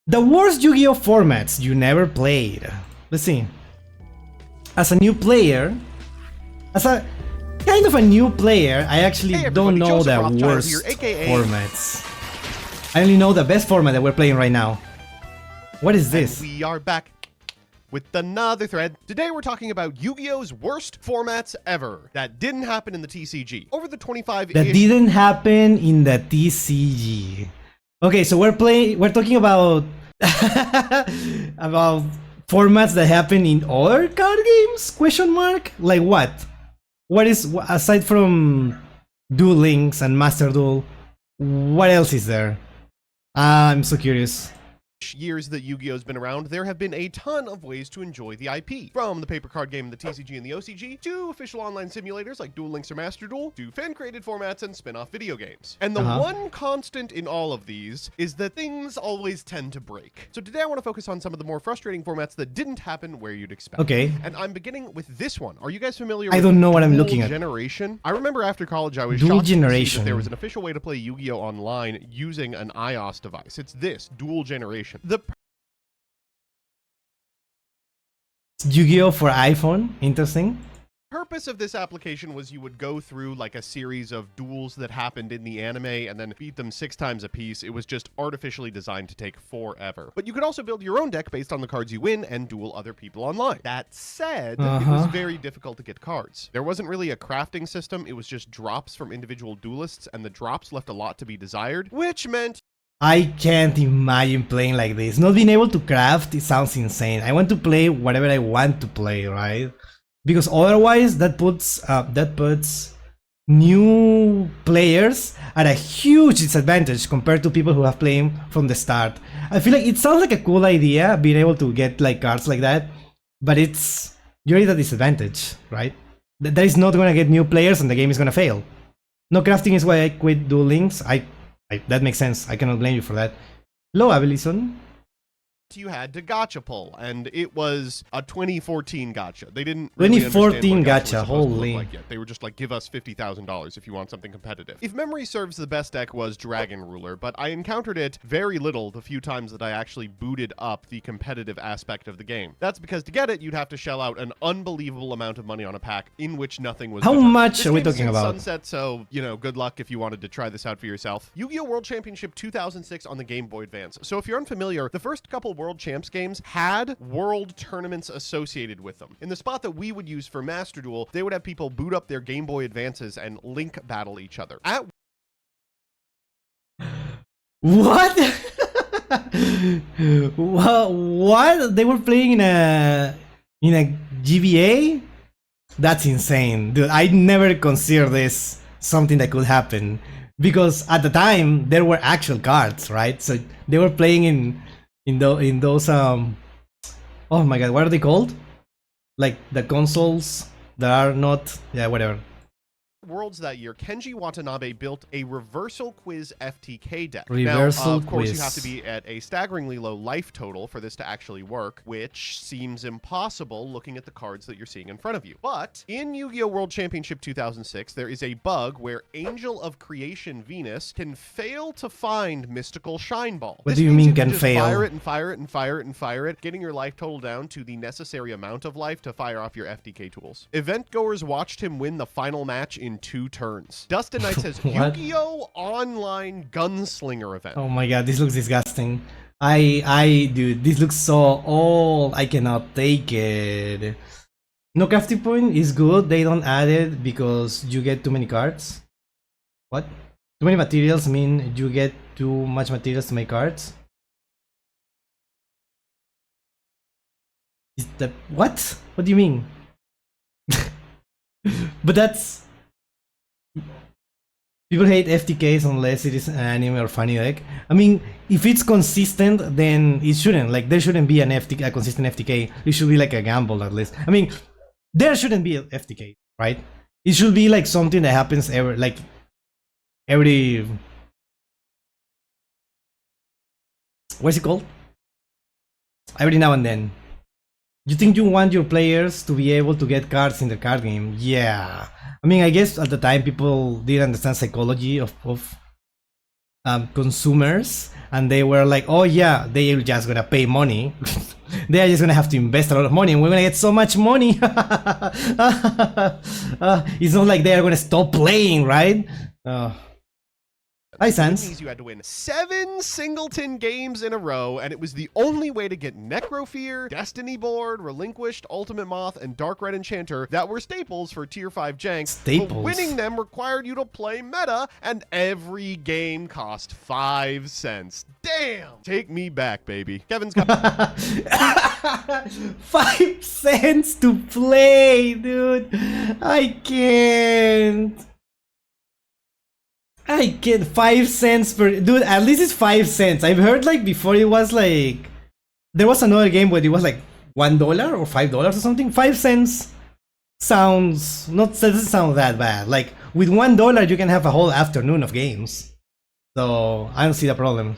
The worst Yu-Gi-Oh formats you never played. Let's see. As a new player, as a kind of a new player, I actually don't know the worst here, formats. I only know the best format that we're playing right now. What is this? And we are back with another thread. Today we're talking about Yu-Gi-Oh's worst formats ever that didn't happen in the TCG. Over the 25 that didn't happen in the TCG. Okay, so we're talking about about formats that happen in other card games? Question mark? Like what? What is, aside from Duel Links and Master Duel, what else is there? I'm so curious. Years that Yu-Gi-Oh's been around, there have been a ton of ways to enjoy the IP. From the paper card game in the TCG and the OCG, to official online simulators like Duel Links or Master Duel, to fan-created formats and spin-off video games. And the one constant in all of these is that things always tend to break. So today I want to focus on some of the more frustrating formats that didn't happen where you'd expect. Okay. And I'm beginning with this one. Are you guys familiar with I don't know what I'm Duel looking at. Generation? I remember after college I was Duel shocked Generation. to see that there was an official way to play Yu-Gi-Oh online using an iOS device. It's this, Duel Generation. The Yu-Gi-Oh for iPhone, interesting. purpose of this application was you would go through like a series of duels that happened in the anime and then beat them 6 times a piece. It was just artificially designed to take forever. But you could also build your own deck based on the cards you win and duel other people online. That said, it was very difficult to get cards. There wasn't really a crafting system. It was just drops from individual duelists, and the drops left a lot to be desired, which meant I can't imagine playing like this. Not being able to craft, it sounds insane. I want to play whatever I want to play, right? Because otherwise that puts new players at a huge disadvantage compared to people who have played from the start. I feel like it sounds like a cool idea, being able to get like cards like that, but you're at a disadvantage, right? That is not gonna get new players and the game is gonna fail. No crafting is why I quit Duel Links. That makes sense. I cannot blame you for that. Hello, Avelison. you had to gacha pull, and it was a 2014 gacha. They didn't really 2014 gacha, holy. Like yet. They were just like, give us $50,000 if you want something competitive. If memory serves, the best deck was Dragon Ruler, but I encountered it very little the few times that I actually booted up the competitive aspect of the game. That's because to get it, you'd have to shell out an unbelievable amount of money on a pack in which nothing was How much are we talking about? Sunset, so, you know, good luck if you wanted to try this out for yourself. Yu-Gi-Oh! World Championship 2006 on the Game Boy Advance. So if you're unfamiliar, the first couple World Champs games had world tournaments associated with them. In the spot that we would use for Master Duel, they would have people boot up their Game Boy Advances and link battle each other. What? What? They were playing in a GBA? That's insane, dude. I never considered this something that could happen, because at the time there were actual cards, right? So they were playing in those oh my god, what are they called? Like the consoles that are not, yeah, whatever. Worlds that year, Kenji Watanabe built a reversal quiz FTK deck. Reversal now, of course, quiz. you have to be at a staggeringly low life total for this to actually work, which seems impossible looking at the cards that you're seeing in front of you. But in Yu-Gi-Oh! World Championship 2006, there is a bug where Angel of Creation Venus can fail to find Mystical Shine Ball. What do you mean can just fail? Fire it and fire it and fire it and fire it, getting your life total down to the necessary amount of life to fire off your FTK tools. Event goers watched him win the final match in 2 turns. Dustin Knight says, Yu-Gi-Oh! Online Gunslinger event. Oh my god, this looks disgusting. Dude, this looks so old. I cannot take it. No crafting point is good. They don't add it because you get too many cards. What? Too many materials mean you get too much materials to make cards? Is that what? What do you mean? But that's... People hate FTKs unless it is an anime or funny deck. I mean, if it's consistent, then it shouldn't. Like, there shouldn't be a consistent FTK. It should be like a gamble at least. I mean, there shouldn't be a FTK, right? It should be like something that happens every what's it called? Every now and then. You think you want your players to be able to get cards in the card game? Yeah. I mean, I guess at the time people didn't understand psychology of consumers, and they were like, oh yeah, they're just gonna pay money. They are just gonna have to invest a lot of money, and we're gonna get so much money. It's not like they are gonna stop playing, right? Hi, Sans. You had to win 7 singleton games in a row, and it was the only way to get Necrofear, Destiny Board, Relinquished, Ultimate Moth, and Dark Red Enchanter that were staples for Tier 5 jank. Staples. But winning them required you to play meta, and every game cost 5 cents. Damn! Take me back, baby. Kevin's got 5 cents to play, dude. I can't. I get 5 cents per dude. At least it's 5 cents. I've heard like before it was like there was another game where it was like $1 or $5 or something. 5 cents sounds doesn't sound that bad. Like with $1 you can have a whole afternoon of games. So I don't see the problem.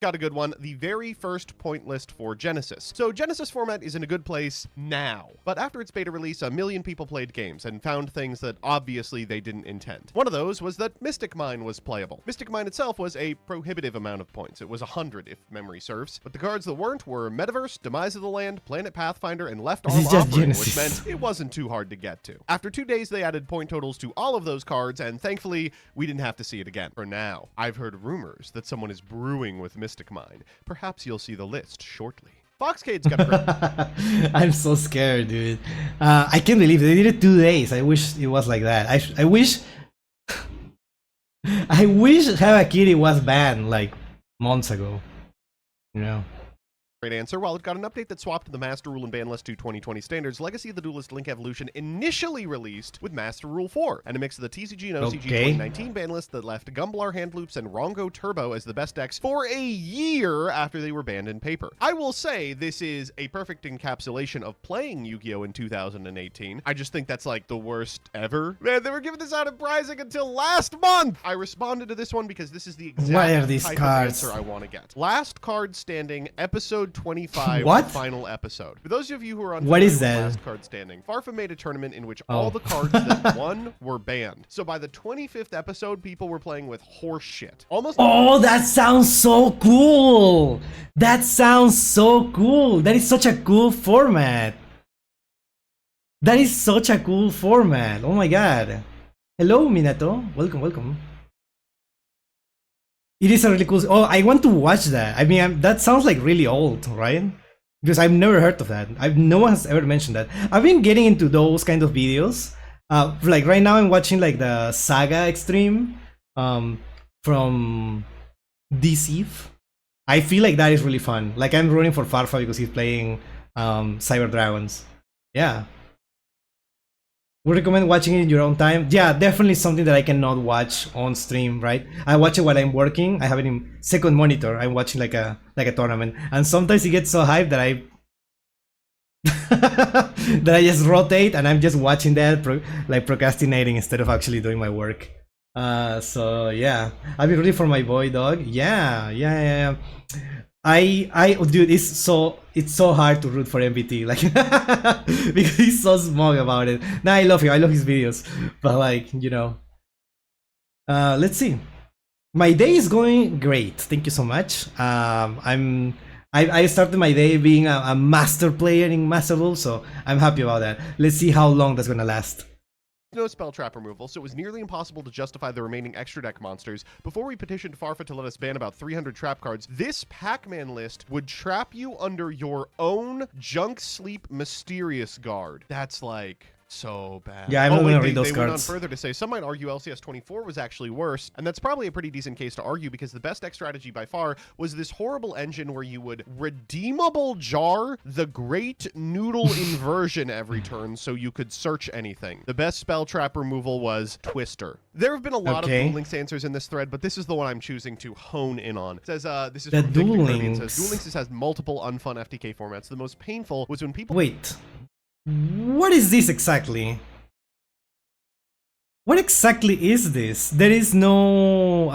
got a good one. The very first point list for Genesis. So Genesis format is in a good place now, but after its beta release, 1 million people played games and found things that obviously they didn't intend. One of those was that Mystic Mine was playable. Mystic Mine itself was a prohibitive amount of points. It was 100 if memory serves, but the cards that weren't were Metaverse, Demise of the Land, Planet Pathfinder, and Left Arm Offering, which meant it wasn't too hard to get to. After 2 days, they added point totals to all of those cards, and thankfully, we didn't have to see it again. For now, I've heard rumors that someone is brewing with Mystic Mine. Perhaps you'll see the list shortly. Foxcade's got a great. I'm so scared, dude. I can't believe they did it 2 days. I wish it was like that. I wish I wish Harakiri was banned like months ago. You know. Great answer. While it got an update that swapped the Master Rule and Ban List to 2020 standards, Legacy of the Duelist Link Evolution initially released with Master Rule 4, and a mix of the TCG and OCG 2019 ban list that left Gumblar, Hand Loops, and Rongo Turbo as the best decks for a year after they were banned in paper. I will say this is a perfect encapsulation of playing Yu-Gi-Oh! In 2018. I just think that's like the worst ever. Man, they were giving this out of prizing until last month! I responded to this one because this is the exact type of answer I want to get. Last card standing, episode 25, what? Final episode. For those of you who are on what is that? Last Card Standing, Farfa made a tournament in which all the cards that won were banned. So by the 25th episode, people were playing with horse shit. Almost. Oh, that sounds so cool! That sounds so cool! That is such a cool format. That is such a cool format. Oh my god. Hello, Minato. Welcome, welcome. It is a really cool. Oh, I want to watch that. I mean, that sounds like really old, right? Because I've never heard of that. No one has ever mentioned that. I've been getting into those kind of videos. Like right now, I'm watching like the Saga Extreme from DCF. I feel like that is really fun. Like I'm rooting for Farfa because he's playing Cyber Dragons. Yeah. Would recommend watching it in your own time. Yeah, definitely something that I cannot watch on stream, right? I watch it while I'm working. I have it in second monitor. I'm watching like a tournament, and sometimes it gets so hyped that I that I just rotate and I'm just watching that, like procrastinating instead of actually doing my work. So yeah, I've been rooting for my boy dog. Yeah. Dude, it's so hard to root for MBT, like because he's so smug about it. Nah, I love him. I love his videos, but like, you know. Let's see. My day is going great. Thank you so much. I started my day being a master player in Master Duel, so I'm happy about that. Let's see how long that's gonna last. No spell trap removal, so it was nearly impossible to justify the remaining extra deck monsters. Before we petitioned Farfa to let us ban about 300 trap cards, this Pac-Man list would trap you under your own Junk Sleep Mysterious Guard. That's like so bad. Yeah, I'm not gonna read those cards. They went on further to say some might argue LCS 24 was actually worse, and that's probably a pretty decent case to argue because the best deck strategy by far was this horrible engine where you would redeemable jar the Great Noodle Inversion every turn so you could search anything. The best spell trap removal was Twister. There have been a lot of Duel Links answers in this thread, but this is the one I'm choosing to hone in on. It says, this is from Duel Victor Kirby. It Links. says, Duel Links has multiple unfun FTK formats. The most painful was when people... Wait. What is this exactly? What exactly is this? There is no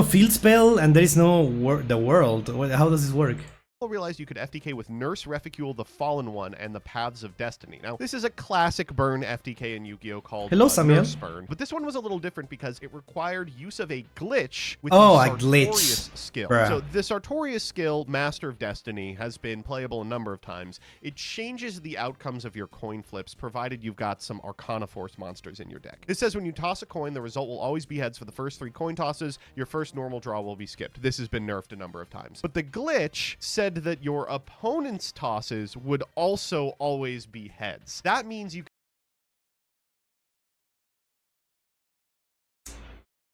field spell and there is no the world. How does this work? realized you could FTK with Nurse Reficule, the Fallen One, and the Paths of Destiny. Now, this is a classic burn FTK in Yu-Gi-Oh! Called Hello, Samuel. Nurse Burn, but this one was a little different because it required use of a glitch with a the glitch Sartorius skill. Bruh. So the Sartorius skill, Master of Destiny, has been playable a number of times. It changes the outcomes of your coin flips, provided you've got some Arcana Force monsters in your deck. This says when you toss a coin, the result will always be heads for the first 3 coin tosses. Your first normal draw will be skipped. This has been nerfed a number of times. But the glitch said that your opponent's tosses would also always be heads. That means you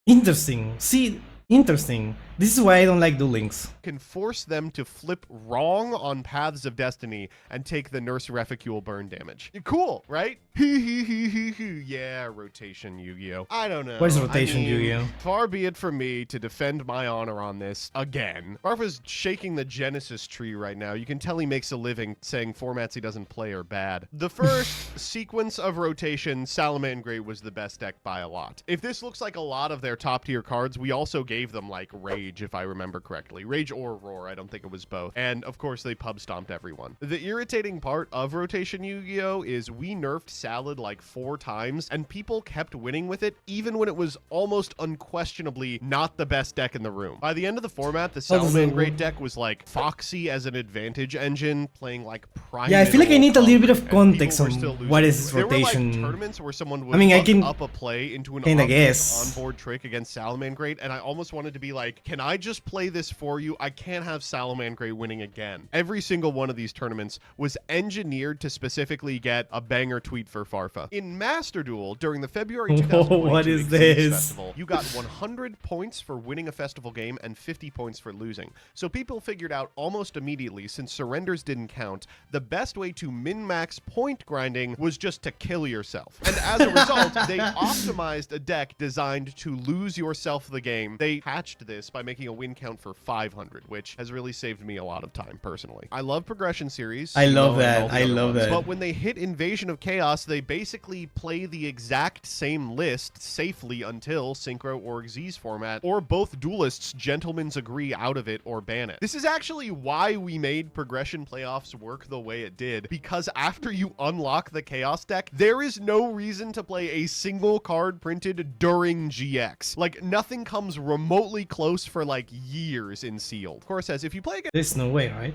Interesting. See, interesting. This is why I don't like Duel Links. can force them to flip wrong on Paths of Destiny and take the Nurse Reficule burn damage. Cool, right? Yeah, rotation Yu-Gi-Oh! I don't know. What is rotation Yu-Gi-Oh? Far be it from me to defend my honor on this again. Barfa's shaking the Genesis tree right now. You can tell he makes a living saying formats he doesn't play are bad. The first sequence of rotation, Salamangreat was the best deck by a lot. If this looks like a lot of their top tier cards, we also gave them like Rage, if I remember correctly. Rage or Roar, I don't think it was both. And of course they pub stomped everyone. The irritating part of rotation Yu-Gi-Oh! Is we nerfed Salad like 4 times and people kept winning with it even when it was almost unquestionably not the best deck in the room. By the end of the format, the Salamangreat deck was like Foxy as an advantage engine, playing like prime. Yeah, I feel like I need a little bit of context on losing. what is rotation. There were like tournaments where someone would I can up a play into an onboard trick against Salamangreat, and I almost wanted to be like, can I just play this for you? I can't have Salamangreat winning again. Every single one of these tournaments was engineered to specifically get a banger tweet for Farfa. In Master Duel, during the February 2022 what is this? Festival, you got 100 points for winning a festival game and 50 points for losing. So people figured out almost immediately, since surrenders didn't count, the best way to min-max point grinding was just to kill yourself. And as a result, they optimized a deck designed to lose yourself the game. They patched this by making a win count for 500, which has really saved me a lot of time personally. I love progression series. I love that. I love that. But when they hit Invasion of Chaos, they basically play the exact same list safely until Synchro or Xyz format, or both duelists gentlemen's agree out of it or ban it. This is actually why we made progression playoffs work the way it did, because after you unlock the Chaos deck, there is no reason to play a single card printed during GX. Like, nothing comes remotely close for like years in Sealed. Of course, says if you play against... There's no way, right?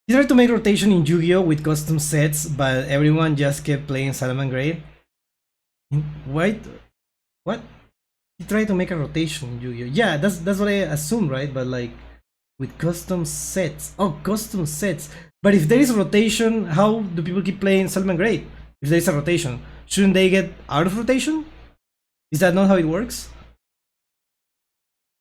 He tried to make rotation in Yu-Gi-Oh! With custom sets, but everyone just kept playing Salamangreat. Wait, what? He tried to make a rotation in Yu-Gi-Oh! Yeah, that's what I assume, right? But like, with custom sets. Oh, custom sets. But if there is a rotation, how do people keep playing Salamangreat? If there is a rotation, shouldn't they get out of rotation? Is that not how it works?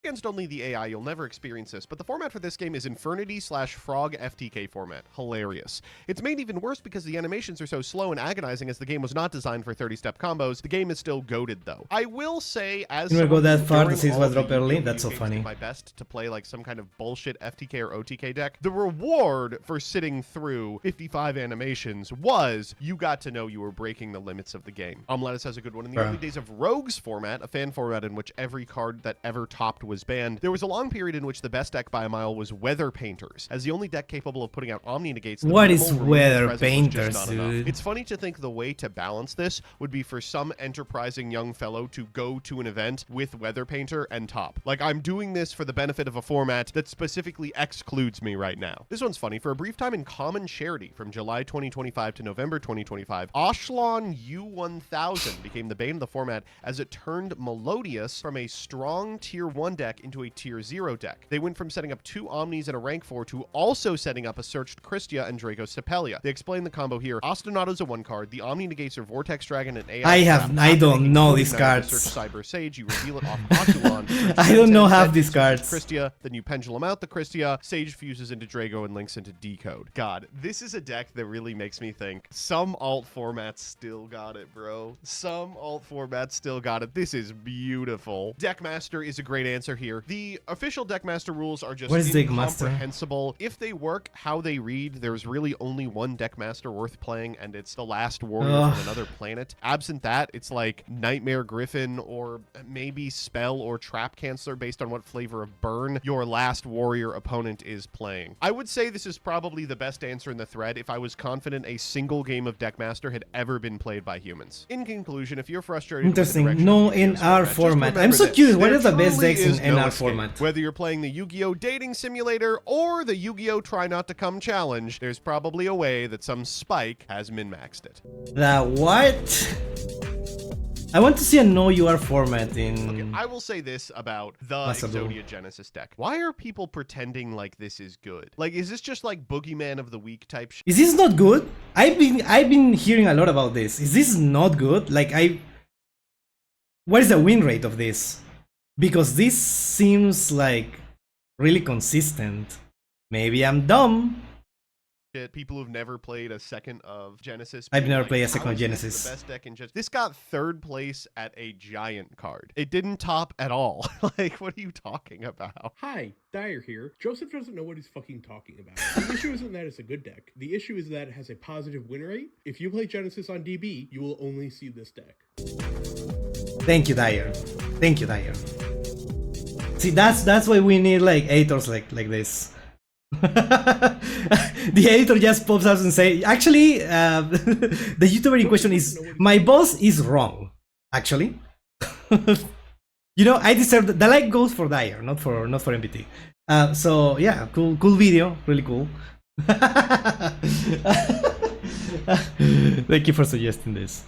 Against only the AI, you'll never experience this, but the format for this game is Infernity/Frog FTK format. Hilarious. It's made even worse because the animations are so slow and agonizing, as the game was not designed for 30-step combos. The game is still goated though. I will say, as you never go that far to see all what the drop early. Yu-Gi-Oh! That's so funny. My best to play like some kind of bullshit FTK or OTK deck. The reward for sitting through 55 animations was you got to know you were breaking the limits of the game. Lettuce has a good one. In the early days of Rogue's format, a fan format in which every card that ever topped was banned, there was a long period in which the best deck by a mile was Weather Painters, as the only deck capable of putting out Omni Negates. What is Weather Painters, dude? It's funny to think the way to balance this would be for some enterprising young fellow to go to an event with Weather Painter and top. Like, I'm doing this for the benefit of a format that specifically excludes me right now. This one's funny. For a brief time in Common Charity from July 2025 to November 2025, Oshlon U1000 became the bane of the format as it turned Melodious from a strong tier 1 deck into a tier 0 deck. They went from setting up 2 Omnis and a rank 4 to also setting up a Searched Christia and Draco Sepelia. They explain the combo here. Ostinato's a 1 card. The Omni negates are Vortex Dragon and AI. I don't know these cards. Search Cyber Sage. You reveal it off Oculon. I don't know half these cards. Christia, then you pendulum out the Christia. Sage fuses into Drago and links into Decode. God, this is a deck that really makes me think some alt formats still got it, bro. Some alt formats still got it. This is beautiful. Deckmaster is a great answer here. The official Deckmaster rules are just What is Deckmaster? incomprehensible. If they work how they read, there's really only one Deckmaster worth playing, and it's the last warrior from another planet. Absent that, it's like Nightmare Griffin or maybe Spell or Trap Canceller based on what flavor of burn your last warrior opponent is playing. I would say this is probably the best answer in the thread if I was confident a single game of Deckmaster had ever been played by humans. In conclusion, if you're frustrated Interesting. No NR format. I'm so curious. What is the best decks in NR format? Whether you're playing the Yu-Gi-Oh! Dating Simulator or the Yu-Gi-Oh! Try Not to Come challenge, there's probably a way that some spike has min-maxed it. The what? I want to see a no UR format in... Okay, I will say this about the Exodia Genesis deck. Why are people pretending like this is good? Like, is this just like Boogeyman of the Week type shit? Is this not good? I've been hearing a lot about this. Is this not good? Like, what is the win rate of this? Because this seems like really consistent. Maybe I'm dumb. People who've never played a second of Genesis. I've never played a second of Genesis. The best deck in Genesis. This got third place at a giant card. It didn't top at all. Like, what are you talking about? Hi, Dyer here. Joseph doesn't know what he's fucking talking about. The issue isn't that it's a good deck. The issue is that it has a positive win rate. If you play Genesis on DB, you will only see this deck. Thank you, Dyer. Thank you, Dyer. See, that's why we need like editors like this. The editor just pops up and say, actually, the YouTuber in question is, my boss is wrong, actually. You know, I deserve the like goes for Dyer, not for MPT. So yeah, cool video, really cool. Thank you for suggesting this.